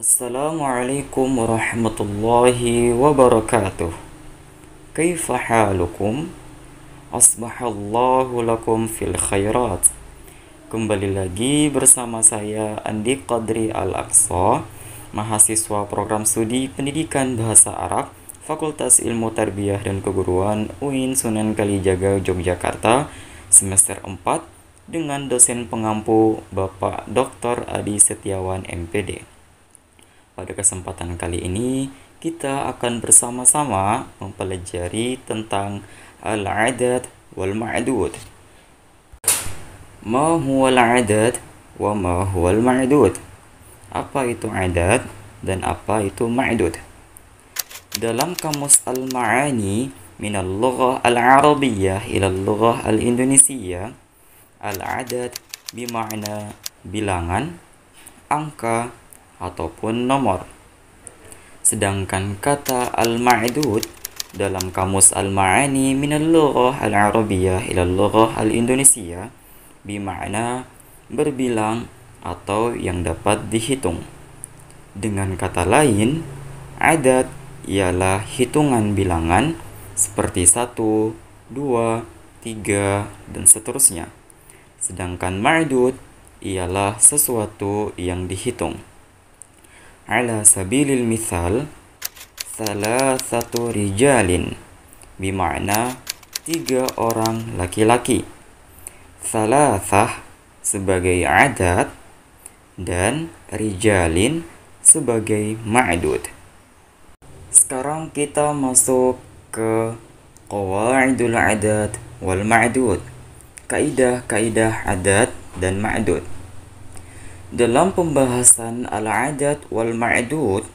Assalamualaikum warahmatullahi wabarakatuh. Kaifa halukum? Asbahallahu lakum fil khairat. Kembali lagi bersama saya Andi Qadri Al-Aqsa, mahasiswa program studi Pendidikan Bahasa Arab Fakultas Ilmu Tarbiyah dan Keguruan UIN Sunan Kalijaga Yogyakarta semester 4 dengan dosen pengampu Bapak Dr. Adi Setiawan MPD. Pada kesempatan kali ini, kita akan bersama-sama mempelajari tentang al-adad wal ma'dud. Ma huwa al-adad wa ma huwa al-ma'dud? Apa itu adad dan apa itu ma'dud? Dalam kamus al-ma'ani min al-lughah al-arabiyyah ila al-lughah al-indonesiyah, al-adad bima'na bilangan, angka, ataupun nomor. Sedangkan kata al-ma'dud dalam kamus al-ma'ani min al-lughah al-arabiyyah ila al-lughah al-indonesiyah bermakna berbilang atau yang dapat dihitung. Dengan kata lain, adad ialah hitungan bilangan seperti 1, 2, 3, dan seterusnya. Sedangkan ma'dud ialah sesuatu yang dihitung. Ala sabilil mithal, thalathatu rijalin bermakna 3 orang laki-laki. Thalathah sebagai adad dan rijalin sebagai ma'dud. Sekarang kita masuk ke qawaidul adad wal ma'dud, kaidah-kaidah adad dan ma'dud. Dalam pembahasan al-adad wal ma'dud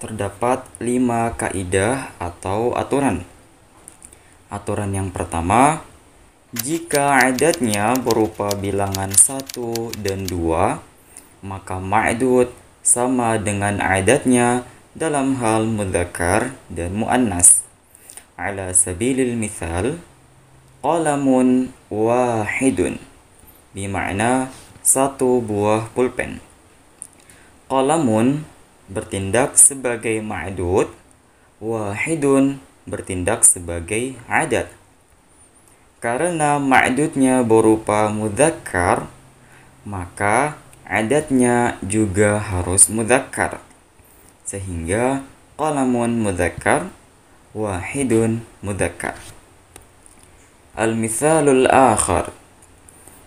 terdapat 5 kaidah atau aturan. Aturan yang pertama, jika adadnya berupa bilangan 1 dan 2, maka ma'dud sama dengan adadnya dalam hal mudzakkar dan muannas. Ala sabilil mithal, qalamun wahidun bermakna 1 buah pulpen. Qalamun bertindak sebagai ma'dud, wahidun bertindak sebagai adad. Karena ma'dudnya berupa mudzakkar, maka adadnya juga harus mudzakkar. Sehingga qalamun mudzakkar, wahidun mudzakkar. Al-mithalul akhar,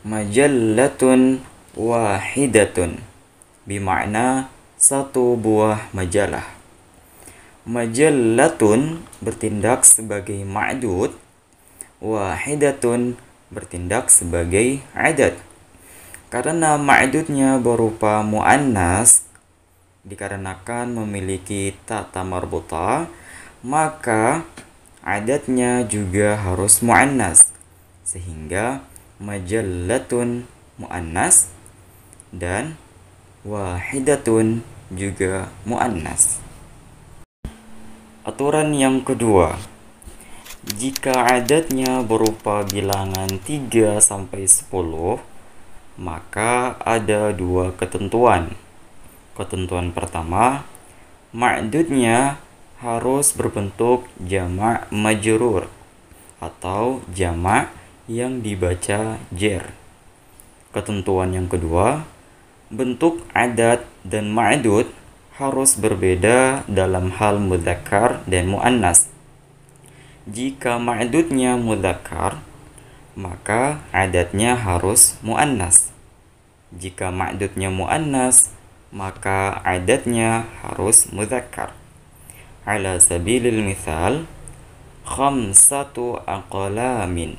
majallatun wahidatun bermakna 1 buah majalah. Majallatun bertindak sebagai ma'dud, wahidatun bertindak sebagai adad. Karena ma'dudnya berupa muannas, dikarenakan memiliki tata marbuta, maka adadnya juga harus muannas, sehingga majallatun muannas dan wahidatun juga muannas. Aturan yang kedua, jika adadnya berupa bilangan 3 sampai 10, maka ada 2 ketentuan. Ketentuan pertama, ma'dudnya harus berbentuk jamak majrur atau jamak yang dibaca jer. Ketentuan yang kedua, bentuk adad dan ma'dud harus berbeda dalam hal mudzakkar dan muannas. Jika ma'dudnya mudzakkar, maka adadnya harus muannas. Jika ma'dudnya muannas, maka adadnya harus mudzakkar. Ala sabilil mithal, khamsatu aqlamin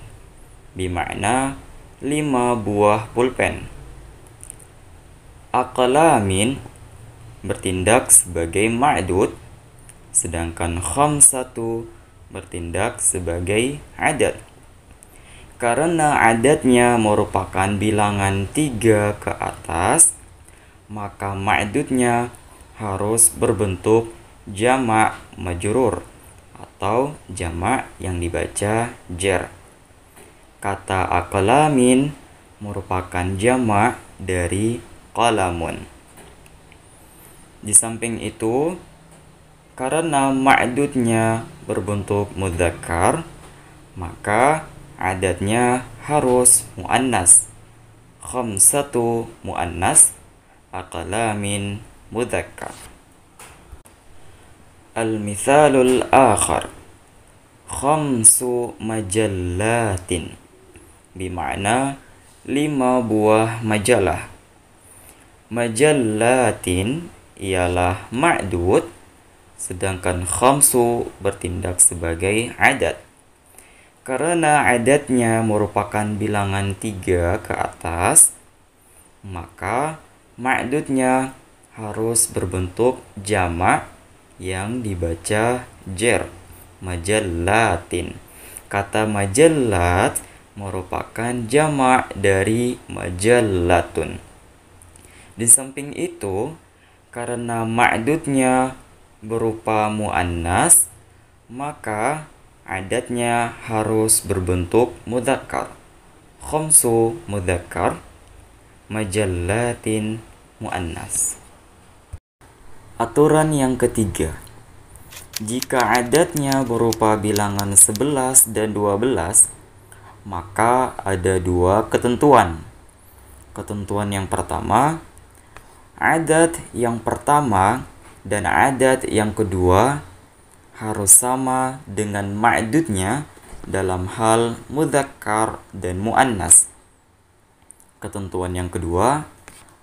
bermakna 5 buah pulpen. Aqlamin bertindak sebagai ma'dud, sedangkan khamsatu bertindak sebagai adad. Karena adadnya merupakan bilangan 3 ke atas, maka ma'dudnya harus berbentuk jamak majrur atau jamak yang dibaca jer. Kata aqlamin merupakan jamak dari qalamun. Di samping itu, karena ma'dudnya berbentuk mudzakkar, maka adadnya harus muannas. Khamsatu muannas aqlamin mudzakkar. Al-mithalul akhar khamsu majallatin, bima'na 5 buah majalah. Majallatin ialah ma'dud, sedangkan khamsu bertindak sebagai adad. Karena adadnya merupakan bilangan 3 ke atas, maka ma'dudnya harus berbentuk jamak yang dibaca jer, majallatin. Kata majallat merupakan jamak dari majallatun. Di samping itu, karena ma'dudnya berupa muannas, maka adadnya harus berbentuk mudzakkar. Khamsu mudzakkar, majallatin muannas. Aturan yang ketiga, jika adadnya berupa bilangan 11 dan 12, maka ada 2 ketentuan. Ketentuan yang pertama, adad yang pertama dan adad yang kedua harus sama dengan ma'dudnya dalam hal mudzakkar dan muannas. Ketentuan yang kedua,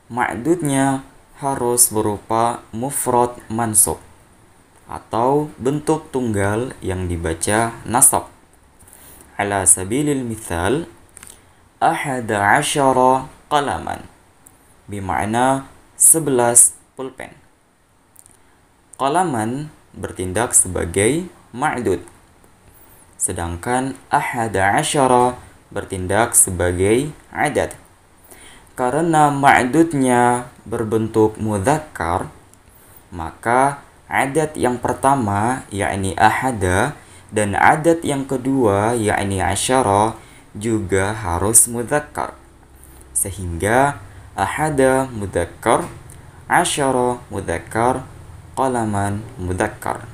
ma'dudnya harus berupa mufrad mansub atau bentuk tunggal yang dibaca nasab. Ala sabilil mithal, 11 qalaman, bima'na 11 pulpen. Qalaman bertindak sebagai ma'dud, sedangkan 11 bertindak sebagai adad. Karena ma'dudnya berbentuk mudzakkar, maka adad yang pertama yakni ahada dan adad yang kedua yakni asyara juga harus mudzakkar. Sehingga ahada mudzakkar, asyara mudzakkar, qalaman mudzakkar.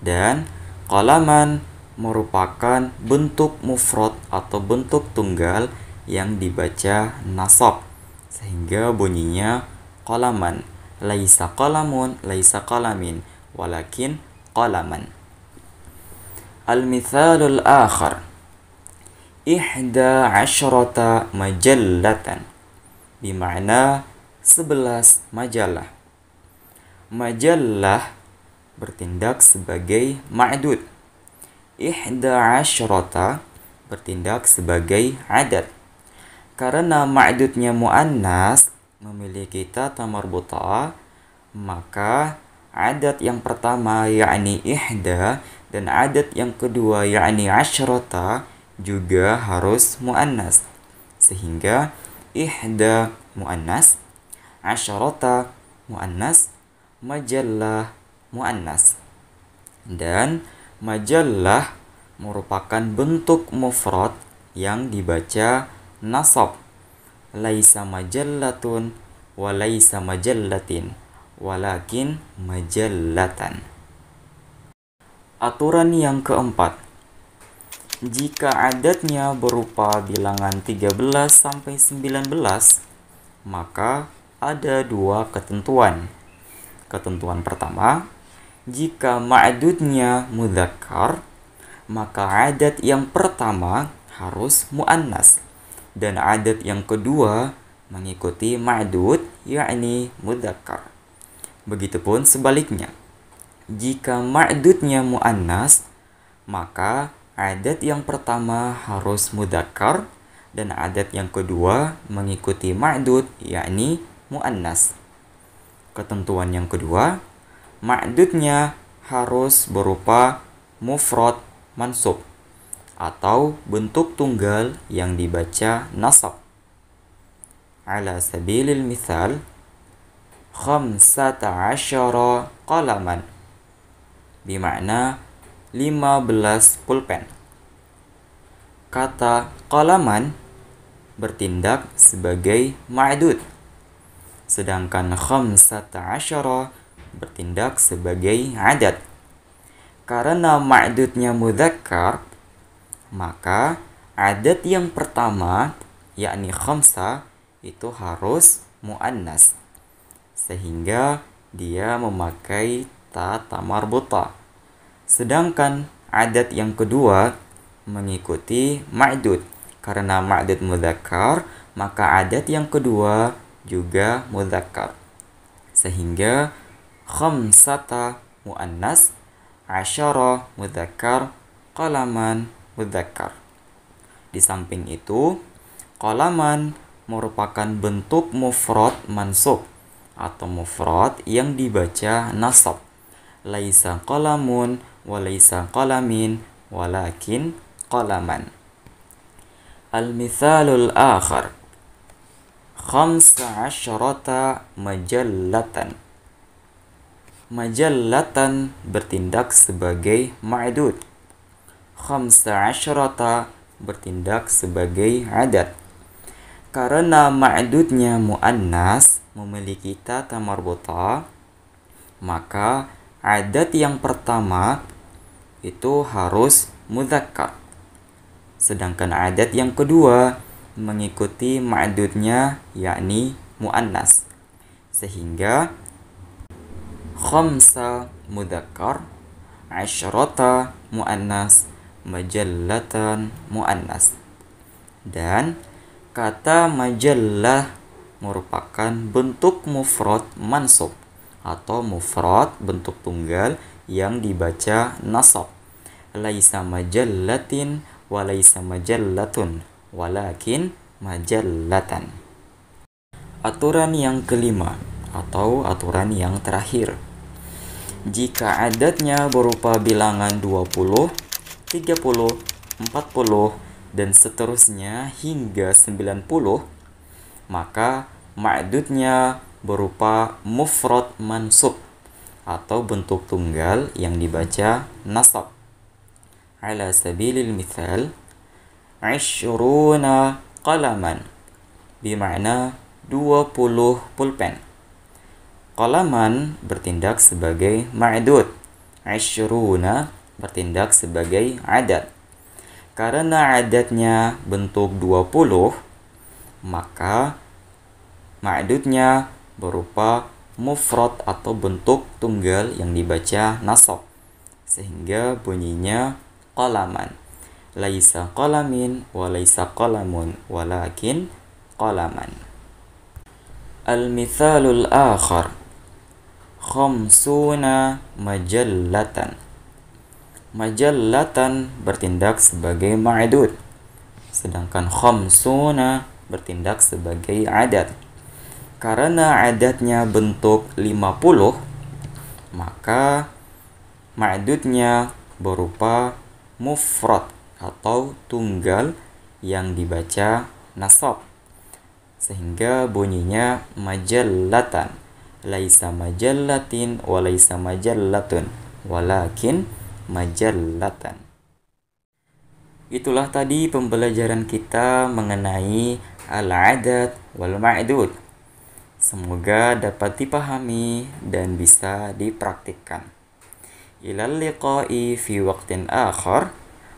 Dan qalaman merupakan bentuk mufrad atau bentuk tunggal yang dibaca nasab, sehingga bunyinya qalaman, laisa qalamun, laisa qalamin, walakin qalaman. Al-mithalul akhar 11 majallatan, bima'na 11 majalah. Majallah bertindak sebagai ma'dud. 11 bertindak sebagai adad. Karena ma'dudnya muannas memiliki tata marbutah, maka adad yang pertama yakni ihda dan adad yang kedua yakni asyrata juga harus muannas. Sehingga ihda muannas, asyrata muannas, majallah muannas. Dan majallah merupakan bentuk mufrad yang dibaca nasab. Laisa majallatun wa laisa majallatin, walakin majallatan. Aturan yang keempat, jika adadnya berupa bilangan 13 sampai 19, maka ada 2 ketentuan. Ketentuan pertama, jika ma'dudnya mudzakkar, maka adad yang pertama harus muannas dan adad yang kedua mengikuti ma'dud yakni mudzakkar. Begitupun sebaliknya, jika ma'dudnya muannas, maka adad yang pertama harus mudzakkar dan adad yang kedua mengikuti ma'dud yakni muannas. Ketentuan yang kedua, ma'dudnya harus berupa mufrad mansub atau bentuk tunggal yang dibaca nasab. Ala sabilil mithal, 15 qalaman, bima'na 15 pulpen. Kata qalaman bertindak sebagai ma'dud, sedangkan khamsata asyara bertindak sebagai adad. Karena ma'dudnya mudzakkar, maka adad yang pertama yakni khamsa itu harus muannas, sehingga dia memakai ta marbutah. Sedangkan adad yang kedua mengikuti ma'dud. Karena ma'dud mudzakkar, maka adad yang kedua juga mudzakkar. Sehingga khamsata muannas, asyara mudzakkar, qalaman mudzakkar. Di samping itu, qalaman merupakan bentuk mufrad mansub atau mufrad yang dibaca nasab. Laisa qalamun wa laisa qalamin walakin qalaman. Al-mithalul akhar, khamsa asyarata majallatan. Majallatan bertindak sebagai ma'dud. Khamsa asyarata bertindak sebagai adad. Karena ma'dudnya muannas memiliki ta marbutah, maka adad yang pertama itu harus mudzakkar. Sedangkan adad yang kedua mengikuti ma'dudnya yakni muannas. Sehingga khamsa mudzakkar, asyrata muannas, majallatan muannas. Dan kata majallah merupakan bentuk mufrad mansub atau mufrad bentuk tunggal yang dibaca nasab. Laisa majallatin wa laisa majallatun walakin majallatan. Aturan yang kelima atau aturan yang terakhir. Jika adadnya berupa bilangan 20, 30, 40, dan seterusnya hingga 90, maka ma'dudnya berupa mufrad mansub atau bentuk tunggal yang dibaca nasab. Ala sabilil mithal, 20 qalaman, bermakna 20 pulpen. Qalaman bertindak sebagai ma'dud, 20 bertindak sebagai adad. Karena adadnya bentuk 20, maka ma'dudnya berupa mufrad atau bentuk tunggal yang dibaca nasab, sehingga bunyinya qalaman. Laisa qalamin wa laisa qalamun walakin qalaman. Al-mithalul akhar, khamsuna majallatan. Majallatan bertindak sebagai ma'dud, sedangkan khamsuna bertindak sebagai adad. Karena adadnya bentuk 50, maka ma'dudnya berupa mufrad atau tunggal yang dibaca nasab, sehingga bunyinya majallatan. Laisa majallatin wa laisa majallatun walakin majallatan. Itulah tadi pembelajaran kita mengenai al-adad wal ma'dud. Semoga dapat dipahami dan bisa dipraktikkan. Ilal liqa'i fi waqtin akhar.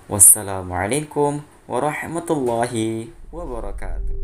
Wassalamualaikum warahmatullahi wabarakatuh.